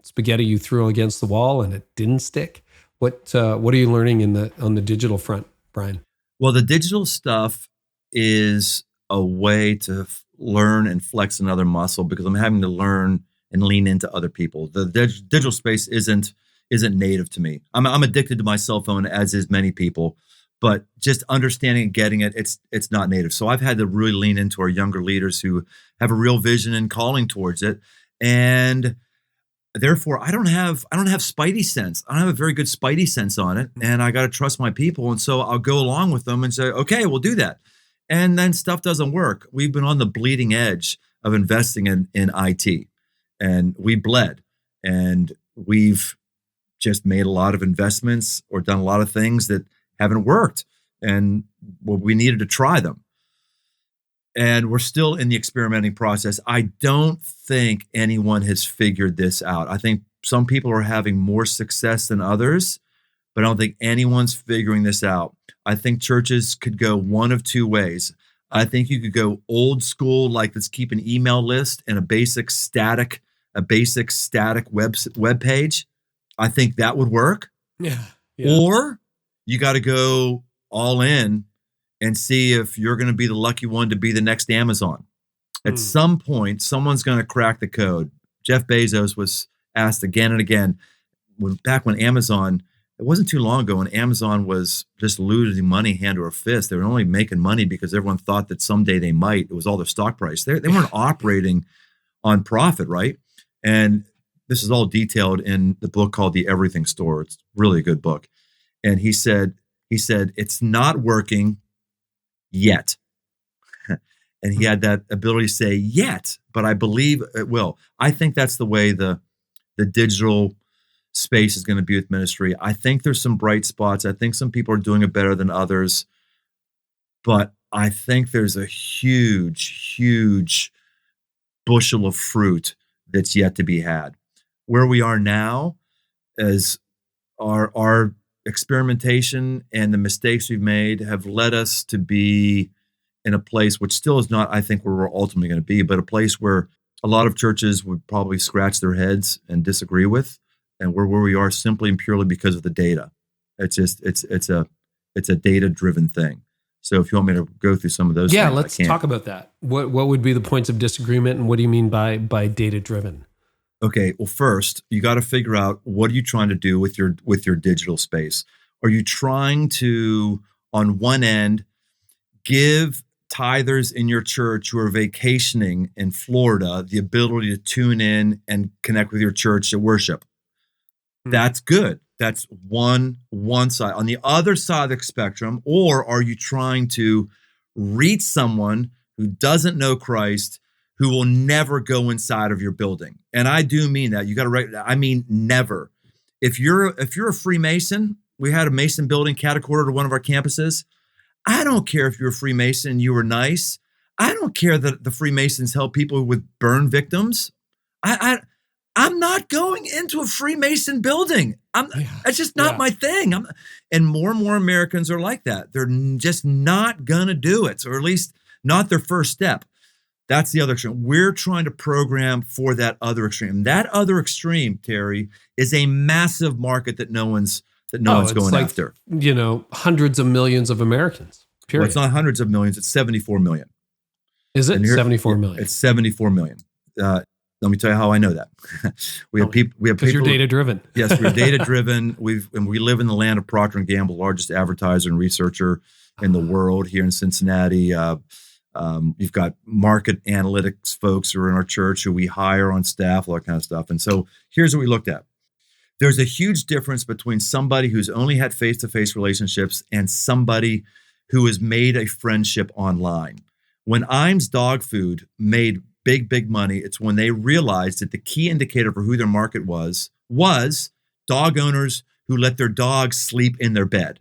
spaghetti you threw against the wall and it didn't stick? What are you learning on the digital front, Brian? Well, the digital stuff is a way to learn and flex another muscle, because I'm having to learn and lean into other people. The digital space isn't native to me. I'm addicted to my cell phone, as is many people, but just understanding and getting it, it's not native. So I've had to really lean into our younger leaders who have a real vision and calling towards it, and therefore I don't have spidey sense. I don't have a very good spidey sense on it, and I got to trust my people. And so I'll go along with them and say, okay, we'll do that. And then stuff doesn't work. We've been on the bleeding edge of investing in IT, and we bled, and we've just made a lot of investments or done a lot of things that haven't worked. And we needed to try them. And we're still in the experimenting process. I don't think anyone has figured this out. I think some people are having more success than others, but I don't think anyone's figuring this out. I think churches could go one of two ways. I think you could go old school, like let's keep an email list and a basic static web page. I think that would work. Yeah. Or you got to go all in and see if you're going to be the lucky one to be the next Amazon. At some point, someone's going to crack the code. Jeff Bezos was asked again and again, back when Amazon, it wasn't too long ago when Amazon was just losing money hand over fist. They were only making money because everyone thought that someday they might. It was all their stock price. They weren't operating on profit, right? And this is all detailed in the book called The Everything Store. It's really a good book. And he said, it's not working yet. And he had that ability to say yet, but I believe it will. I think that's the way the digital space is going to be with ministry. I think there's some bright spots. I think some people are doing it better than others, but I think there's a huge, huge bushel of fruit that's yet to be had. Where we are now is our experimentation and the mistakes we've made have led us to be in a place which still is not, I think, where we're ultimately going to be, but a place where a lot of churches would probably scratch their heads and disagree with, and where we are simply and purely because of the data. It's a data-driven thing. So if you want me to go through some of those things, let's talk about that. What would be the points of disagreement, and what do you mean by data-driven? Okay, well, first, you got to figure out, what are you trying to do with your digital space? Are you trying to, on one end, give tithers in your church who are vacationing in Florida the ability to tune in and connect with your church at worship? That's good. That's one side. On the other side of the spectrum, or are you trying to reach someone who doesn't know Christ, who will never go inside of your building? And I do mean that. You got to I mean never. If you're a Freemason, we had a Mason building catty-corner to one of our campuses. I don't care if you're a Freemason and you were nice. I don't care that the Freemasons help people with burn victims. I'm not going into a Freemason building. That's just not my thing. And more Americans are like that. They're just not going to do it, or at least not their first step. That's the other extreme. We're trying to program for that other extreme. That other extreme, Terry, is a massive market that no one's going after. Hundreds of millions of Americans. Period. Well, it's not hundreds of millions. It's 74 million. Is it 74 million? It's 74 million. Let me tell you how I know that. We have people. Because you're data driven. Yes, we're data driven. We live in the land of Procter & Gamble, largest advertiser and researcher in the world, here in Cincinnati. You've got market analytics folks who are in our church who we hire on staff, all that kind of stuff. And so here's what we looked at. There's a huge difference between somebody who's only had face-to-face relationships and somebody who has made a friendship online. When Iams Dog Food made big money, it's when they realized that the key indicator for who their market was dog owners who let their dogs sleep in their bed.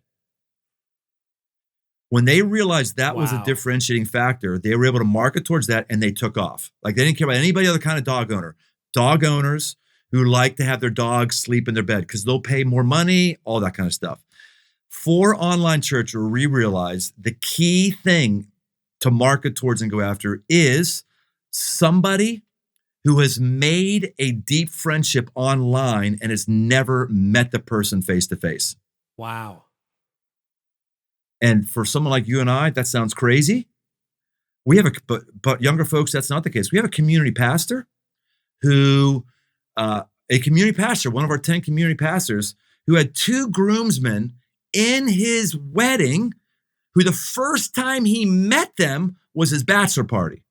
When they realized that was a differentiating factor, they were able to market towards that, and they took off. Like, they didn't care about anybody other kind of dog owner. Dog owners who like to have their dogs sleep in their bed because they'll pay more money, all that kind of stuff. For online church, we realized the key thing to market towards and go after is somebody who has made a deep friendship online and has never met the person face to face. Wow. And for someone like you and I, that sounds crazy. We have but younger folks, that's not the case. We have a community pastor who, one of our 10 community pastors, who had 2 groomsmen in his wedding, who the first time he met them was his bachelor party.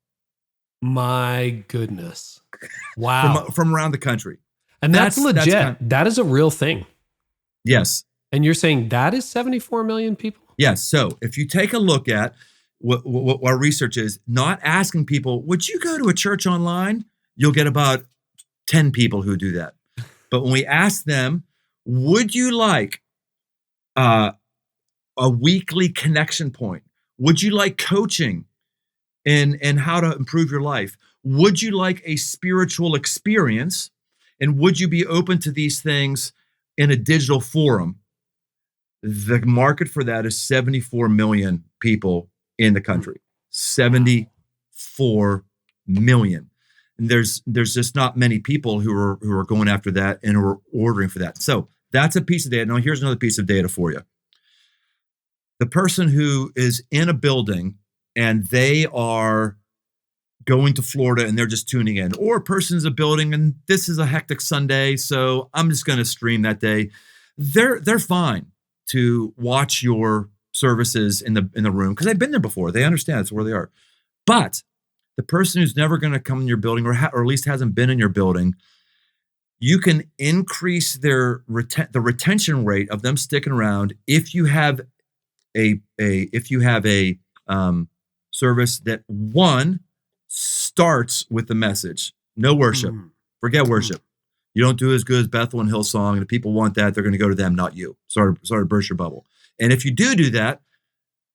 My goodness. Wow. From around the country. And that's legit. That is a real thing. Yes. And you're saying that is 74 million people? Yes. So if you take a look at what our research is, not asking people, would you go to a church online? You'll get about 10 people who do that. But when we ask them, would you like a weekly connection point? Would you like coaching in how to improve your life? Would you like a spiritual experience? And would you be open to these things in a digital forum? The market for that is 74 million people in the country. 74 million. And there's just not many people who are going after that and who are ordering for that. So that's a piece of data. Now here's another piece of data for you. The person who is in a building and they are going to Florida and they're just tuning in, or a person's a building and this is a hectic Sunday, so I'm just going to stream that day. They're fine to watch your services in the room because they've been there before. They understand it's where they are. But the person who's never going to come in your building, or at least hasn't been in your building, you can increase the retention rate of them sticking around if you have a service that, one, starts with the message. No worship. Forget worship. You don't do as good as Bethel and Hillsong, and if people want that, they're going to go to them, not you. Sorry to burst your bubble. And if you do that,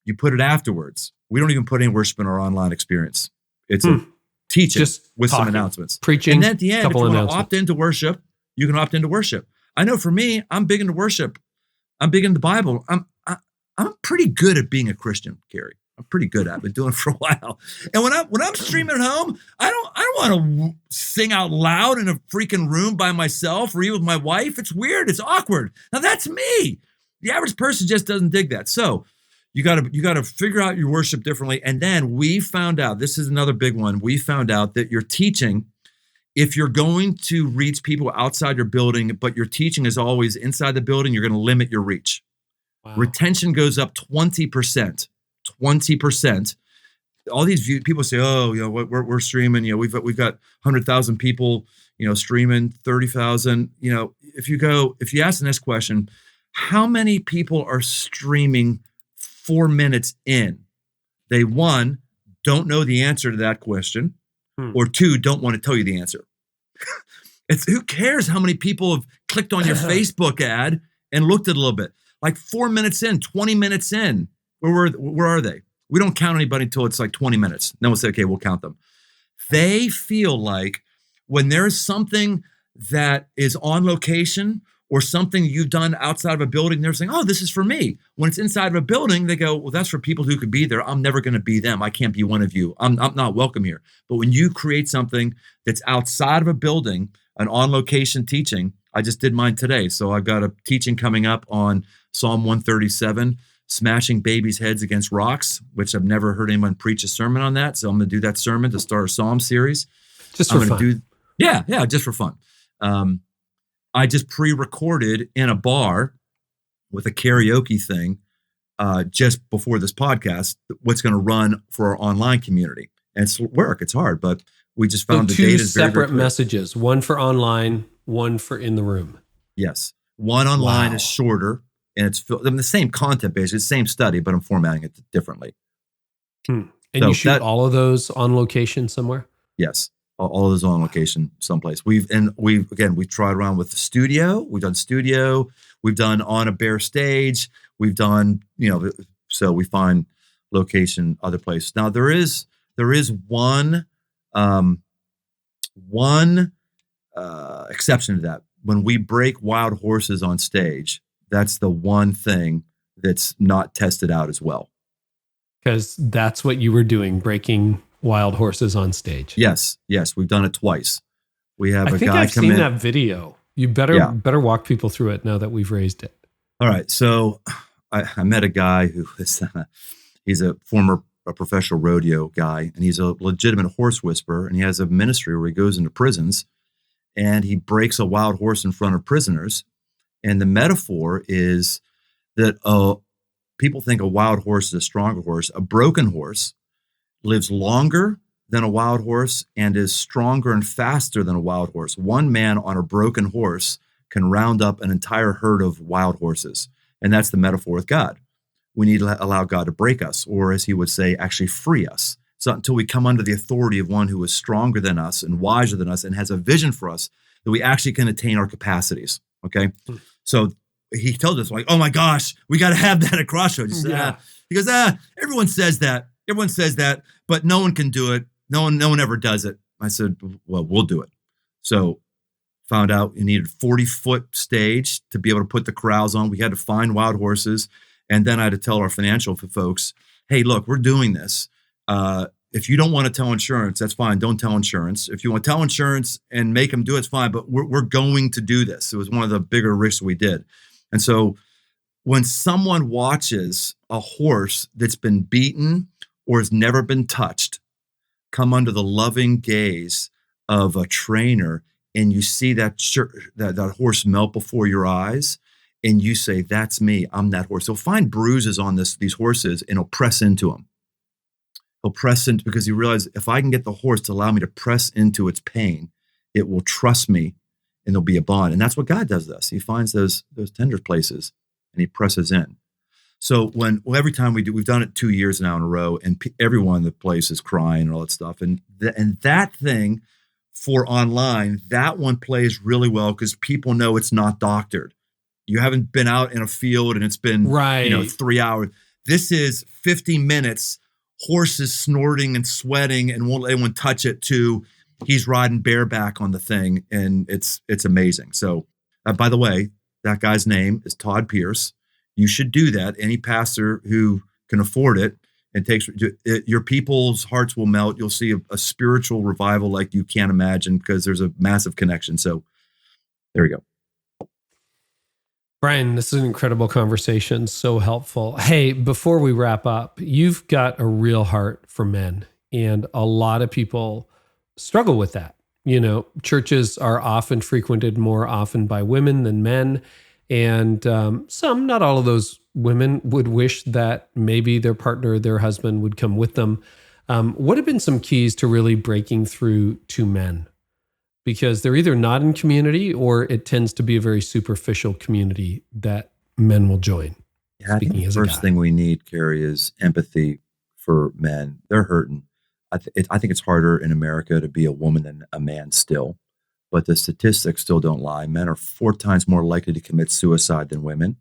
you put it afterwards. We don't even put any worship in our online experience. It's a teaching just with talking, some announcements. Preaching, and then at the end, if you want to opt into worship, you can opt into worship. I know for me, I'm big into worship. I'm big into the Bible. I'm pretty good at being a Christian, Carey. I'm pretty good at it. I've been doing it for a while. And when I'm streaming at home, I don't want to sing out loud in a freaking room by myself or even with my wife. It's weird. It's awkward. Now that's me. The average person just doesn't dig that. So you got to figure out your worship differently. And then we found out, this is another big one. We found out that your teaching, if you're going to reach people outside your building, but your teaching is always inside the building, you're going to limit your reach. Wow. Retention goes up 20%. 20%. All these people say, "Oh, we're streaming. We've got 100,000 people, streaming 30,000." If you ask the next question, how many people are streaming 4 minutes in? They, one, don't know the answer to that question, or two, don't want to tell you the answer. Who cares how many people have clicked on your Facebook ad and looked at it a little bit? Like 4 minutes in, 20 minutes in. Where are they? We don't count anybody until it's like 20 minutes. Then we'll say, okay, we'll count them. They feel like when there's something that is on location or something you've done outside of a building, they're saying, oh, this is for me. When it's inside of a building, they go, well, that's for people who could be there. I'm never going to be them. I can't be one of you. I'm not welcome here. But when you create something that's outside of a building, an on-location teaching, I just did mine today. So I've got a teaching coming up on Psalm 137, smashing babies' heads against rocks, which I've never heard anyone preach a sermon on that. So I'm going to do that sermon to start a Psalm series. Just for fun. Just for fun. I just pre-recorded in a bar with a karaoke thing just before this podcast, what's going to run for our online community. And it's work. It's hard, but we just found the data is very, very separate messages, one for online, one for in the room. Yes. One online Wow. is shorter, and it's the same content basically, it's the same study, but I'm formatting it differently. Hmm. And So you shoot all of those on location somewhere? yes, all of those on location someplace. We've tried around with the studio. We've done studio. We've done on a bare stage. We've done, so we find location other places. Now there is one exception to that. When we break wild horses on stage, that's the one thing that's not tested out as well. Because that's what you were doing, breaking wild horses on stage. Yes, we've done it twice. We have I think I've seen that video. You better walk people through it now that we've raised it. All right. So I met a guy who is he's a former professional rodeo guy, and he's a legitimate horse whisperer, and he has a ministry where he goes into prisons and he breaks a wild horse in front of prisoners. And the metaphor is that people think a wild horse is a stronger horse. A broken horse lives longer than a wild horse and is stronger and faster than a wild horse. One man on a broken horse can round up an entire herd of wild horses. And that's the metaphor with God. We need to allow God to break us, or as he would say, actually free us. So until we come under the authority of one who is stronger than us and wiser than us and has a vision for us, that we actually can attain our capacities. Okay. So he told us, like, oh my gosh, we got to have that at Crossroads. He goes, everyone says that. Everyone says that, but no one can do it. No one ever does it. I said, well, we'll do it. So found out you needed a 40-foot stage to be able to put the corrals on. We had to find wild horses. And then I had to tell our financial folks, hey, look, we're doing this. If you don't want to tell insurance, that's fine. Don't tell insurance. If you want to tell insurance and make them do it, it's fine. But we're going to do this. It was one of the bigger risks we did. And so when someone watches a horse that's been beaten or has never been touched come under the loving gaze of a trainer, and you see that horse melt before your eyes, and you say, that's me, I'm that horse. He'll find bruises on these horses, and he'll press into them. He'll press into, because he realizes, if I can get the horse to allow me to press into its pain, it will trust me, and there'll be a bond. And that's what God does to us. He finds those tender places, and he presses in. So every time we've done it 2 years now in a row, and everyone in the place is crying and all that stuff. And that thing for online, that one plays really well because people know it's not doctored. You haven't been out in a field and it's been 3 hours. This is 50 minutes, horses snorting and sweating and won't let anyone touch it, to he's riding bareback on the thing, and it's amazing. So by the way, that guy's name is Todd Pierce. You should do that. Any pastor who can afford it and takes your people's hearts will melt. You'll see a spiritual revival like you can't imagine, because there's a massive connection. So there we go. Brian, this is an incredible conversation. So helpful. Hey, before we wrap up, you've got a real heart for men, and a lot of people struggle with that. Churches are often frequented more often by women than men. And not all of those women would wish that maybe their partner, their husband, would come with them. What have been some keys to really breaking through to men? Because they're either not in community, or it tends to be a very superficial community that men will join. Yeah, I think the first thing we need, Carey, is empathy for men. They're hurting. I think it's harder in America to be a woman than a man still. But the statistics still don't lie. Men are 4 times more likely to commit suicide than women.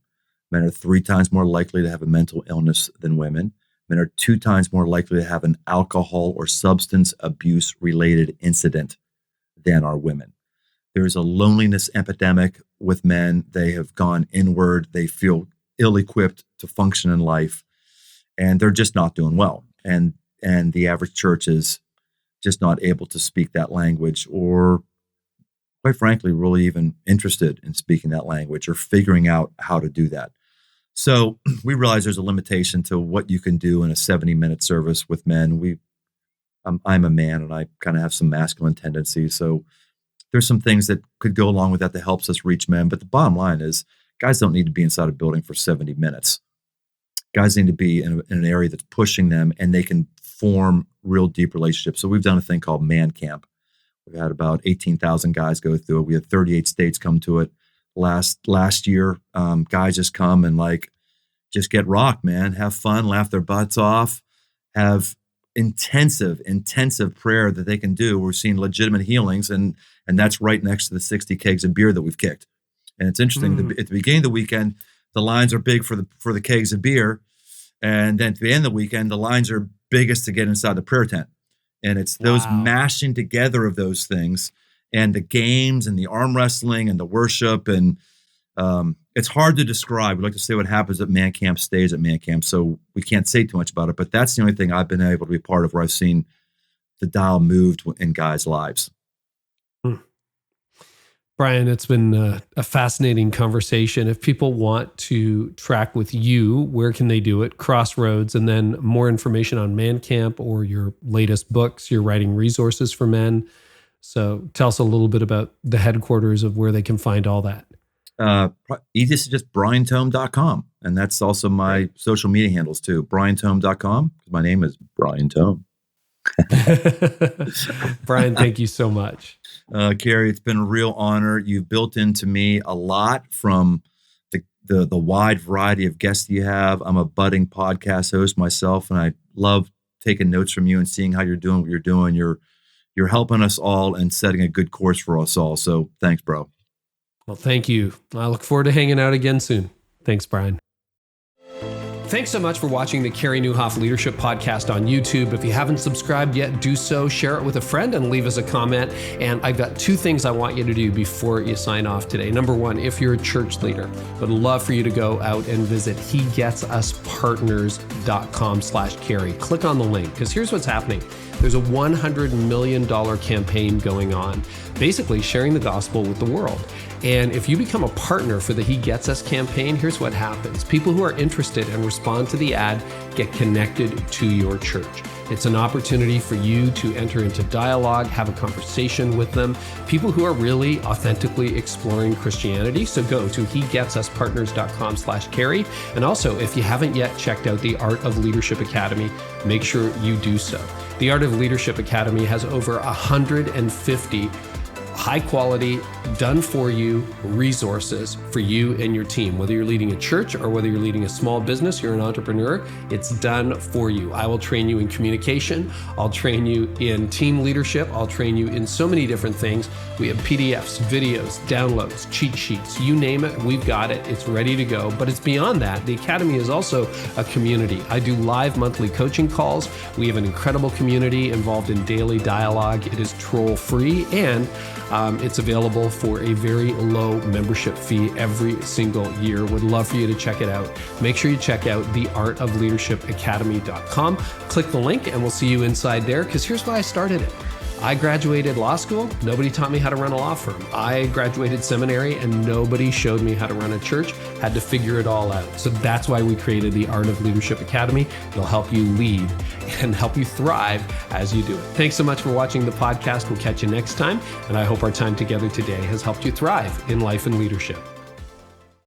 Men are 3 times more likely to have a mental illness than women. Men are 2 times more likely to have an alcohol or substance abuse related incident than are women. There's a loneliness epidemic with men. They have gone inward. They feel ill-equipped to function in life, and they're just not doing well. And the average church is just not able to speak that language, or quite frankly, really even interested in speaking that language or figuring out how to do that. So we realize there's a limitation to what you can do in a 70-minute service with men. I'm a man, and I kind of have some masculine tendencies. So there's some things that could go along with that helps us reach men. But the bottom line is, guys don't need to be inside a building for 70 minutes. Guys need to be in an area that's pushing them, and they can form real deep relationships. So we've done a thing called Man Camp. We've had about 18,000 guys go through it. We had 38 states come to it last year. Guys just come and just get rocked, man. Have fun, laugh their butts off, have intensive prayer that they can do. We're seeing legitimate healings, and that's right next to the 60 kegs of beer that we've kicked. And it's interesting. At the beginning of the weekend, the lines are big for the kegs of beer, and then at the end of the weekend, the lines are biggest to get inside the prayer tent. And it's those mashing together of those things, and the games and the arm wrestling and the worship, and it's hard to describe. We like to say what happens at man camp stays at man camp, so we can't say too much about it. But that's the only thing I've been able to be part of where I've seen the dial moved in guys' lives. Brian, it's been a fascinating conversation. If people want to track with you, where can they do it? Crossroads, and then more information on Man Camp or your latest books, your writing resources for men. So tell us a little bit about the headquarters of where they can find all that. Easiest is just briantome.com. And that's also my social media handles too. briantome.com. My name is Brian Tome. Brian, thank you so much. Carey, it's been a real honor. You've built into me a lot from the wide variety of guests you have. I'm a budding podcast host myself, and I love taking notes from you and seeing how you're doing what you're doing. You're helping us all and setting a good course for us all. So thanks, bro. Well, thank you. I look forward to hanging out again soon. Thanks, Brian. Thanks so much for watching the Carey Nieuwhof Leadership Podcast on YouTube. If you haven't subscribed yet, do so. Share it with a friend and leave us a comment. And I've got 2 things I want you to do before you sign off today. Number 1, if you're a church leader, would love for you to go out and visit hegetsuspartners.com/Carey. Click on the link, because here's what's happening. There's a $100 million campaign going on, basically sharing the gospel with the world. And if you become a partner for the He Gets Us campaign, here's what happens. People who are interested and respond to the ad get connected to your church. It's an opportunity for you to enter into dialogue, have a conversation with them, people who are really authentically exploring Christianity. So go to hegetsuspartners.com/Carey. And also, if you haven't yet checked out the Art of Leadership Academy, make sure you do so. The Art of Leadership Academy has over 150 high quality, done for you resources for you and your team. Whether you're leading a church or whether you're leading a small business, you're an entrepreneur, it's done for you. I will train you in communication. I'll train you in team leadership. I'll train you in so many different things. We have PDFs, videos, downloads, cheat sheets, you name it, we've got it. It's ready to go. But it's beyond that. The Academy is also a community. I do live monthly coaching calls. We have an incredible community involved in daily dialogue. It is troll free, and it's available for a very low membership fee every single year. Would love for you to check it out. Make sure you check out theartofleadershipacademy.com. Click the link and we'll see you inside there, because here's why I started it. I graduated law school. Nobody taught me how to run a law firm. I graduated seminary and nobody showed me how to run a church. Had to figure it all out. So that's why we created the Art of Leadership Academy. It'll help you lead and help you thrive as you do it. Thanks so much for watching the podcast. We'll catch you next time. And I hope our time together today has helped you thrive in life and leadership.